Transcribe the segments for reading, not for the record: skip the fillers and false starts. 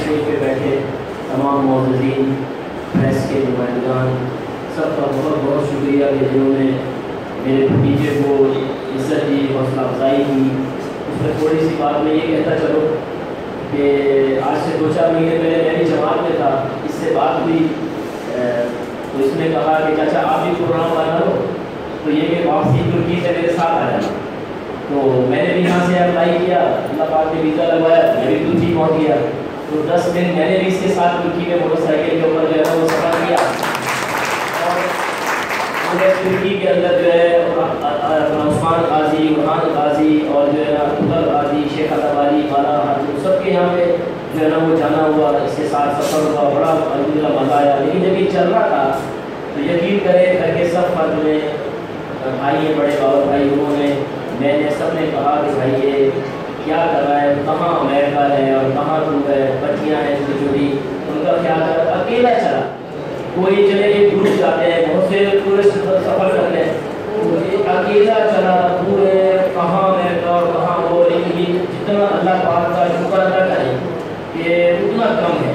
Stage پہ بیٹھے تمام معززین، پریس کے نمائندگان، سب کا بہت بہت شکریہ کہ جنہوں نے میرے بھتیجے کو عزت دی، حوصلہ افزائی کی۔ اس میں تھوڑی سی بات میں یہ کہتا چلو کہ آج سے 2-4 مہینے پہلے میں بھی جماعت میں تھا، اس سے بات ہوئی تو اس نے کہا کہ چاچا آپ بھی پروگرام بنا لو، تو یہ کہ واپسی ترکی سے میرے ساتھ آ جانا۔ تو میں نے بھی یہاں سے اپلائی کیا، اللہ پاک نے ویزا لگوایا، میں بھی ترکی پہنچ گیا۔ تو 10 دن میں نے بھی اس کے ساتھ ترکی میں موٹر سائیکل کے اوپر جو ہے وہ سفر کیا، اور پورے ترکی کے اندر جو ہے عثمان غازی، برہان غازی اور جو ہے ابوبکر غازی، شیخ ادباری، بالا حاجی، سب کے یہاں پہ جو ہے نا وہ جانا ہوا، اس کے ساتھ سفر ہوا، بڑا الحمدللہ مزہ آیا۔ لیکن جب یہ چل رہا تھا تو یقین کرے گھر کے سب فرد میں، بھائی ہیں بڑے بابا بھائی، انہوں نے، میں نے، سب نے کہا کہ بھائی یہ کیا کر رہا ہے، کہاں امریکہ ہے اور کہاں تو ہے، بچیاں ہیں چھوٹی چھوٹی، ان کا خیال کر اکیلا چلا۔ کوئی چلے گئے گروپ جاتے ہیں، بہت سے ٹورسٹ سفر کرتے ہیں، اکیلا چلا پورے کہاں امریکہ اور کہاں وہ، لیکن جتنا اللہ پاک کا شکر ادا کریں کہ اتنا کم ہے۔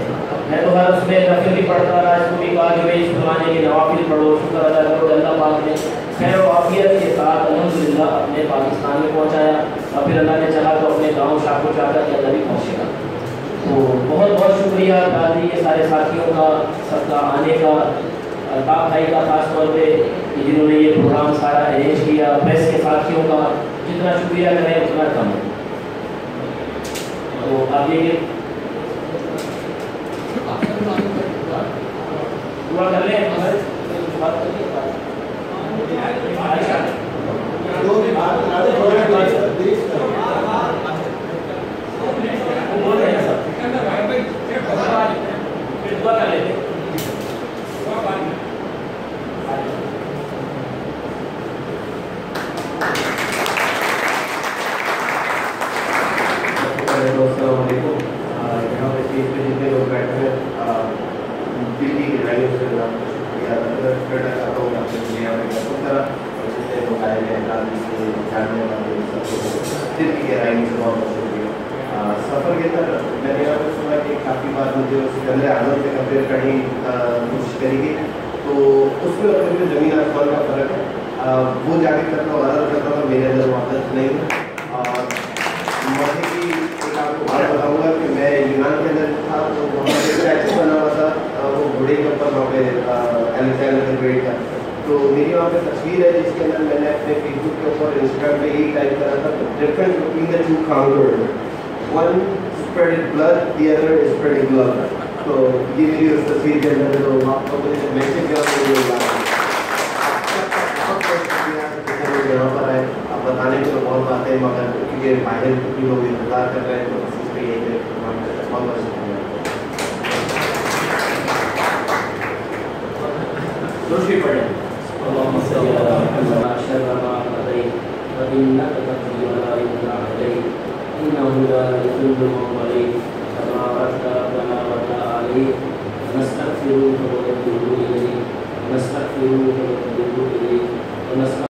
میں تو ہر اس میں نفل بھی پڑھتا رہا، اس کو بھی کہا کہ بھائی اس زمانے کے نوافل پڑھو، شکر ادا کرو کہ اللہ پاک نے خیر و عافیت کے ساتھ الحمدللہ اپنے پاکستان میں پہنچایا، اور پھر اللہ نے چاہا تو اپنے گاؤں شاکو چاکا کے اندر بھی پہنچے گا۔ تو بہت بہت شکریہ غازی کے سارے ساتھیوں کا، سب کا آنے کا، الطاف بھائی کا خاص طور پہ کہ جنہوں نے یہ پروگرام سارا ارینج کیا، پریس کے ساتھیوں کا جتنا شکریہ کریں اتنا کم ہے۔ تو آپ یہ دعا کر لیں، دعا کر لیتے۔ السلام علیکم۔ یہاں پہ اسٹیج پہ جتنے لوگ بیٹھے ہیں دل کی گہرائیوں سے شکریہ کرنا چاہتا ہوں آپ سے، یہاں پہ سب طرح اور جتنے لوگ آئے ہیں غازی سے جاننے والے سب کو دل کی گہرائیوں سے بہت بہت شکریہ۔ سفر کے اندر میں نے یہاں پہ سنا کہ کافی بار مجھے سکندر اعظم سے کمپیئر کرنے کی کوشش کری گئی، تو اس میں اپنے زمین آسمان کا فرق ہے۔ وہ جا کے کرتا ہوں غلط کرتا ہوں، میرے اندر واقعات نہیں ہے۔ اور مجھے کی ایک آپ کو بات بتاؤں گا کہ میں یونان کے اندر تھا تو وہاں پہ اسٹیچو بنا ہوا تھا، وہ گھوڑے کے اوپر وہاں پہ الیگزینڈر دی گریٹ کا، تو میری وہاں پہ تصویر ہے جس کے اندر میں نے اپنے فیس بک کے اوپر انسٹاگرام پہ یہی ٹائپ کرا تھا، difference between the two counters, one spreading blood, the other spreading love. تو یہ میری اس تصویر کے اندر ہے، تو آپ کو مجھے میسج کیا یہاں پر آئے، آپ بتانے کی تو بہت باتیں، مگر کیونکہ باہر کتنی لوگ انتظار کر رہے ہیں تو اس پہ یہ بہت بہت شکریہ۔ دوسری پڑھیں، اللهم صل على محمد شر ما قضيت فإنك تقضي ولا يقضى عليك إنه لا يذل من واليت تبارك ربنا وتعالى نستغفرك ونتوب إليك ونستغفرك ونتوب إليك ونستغفرك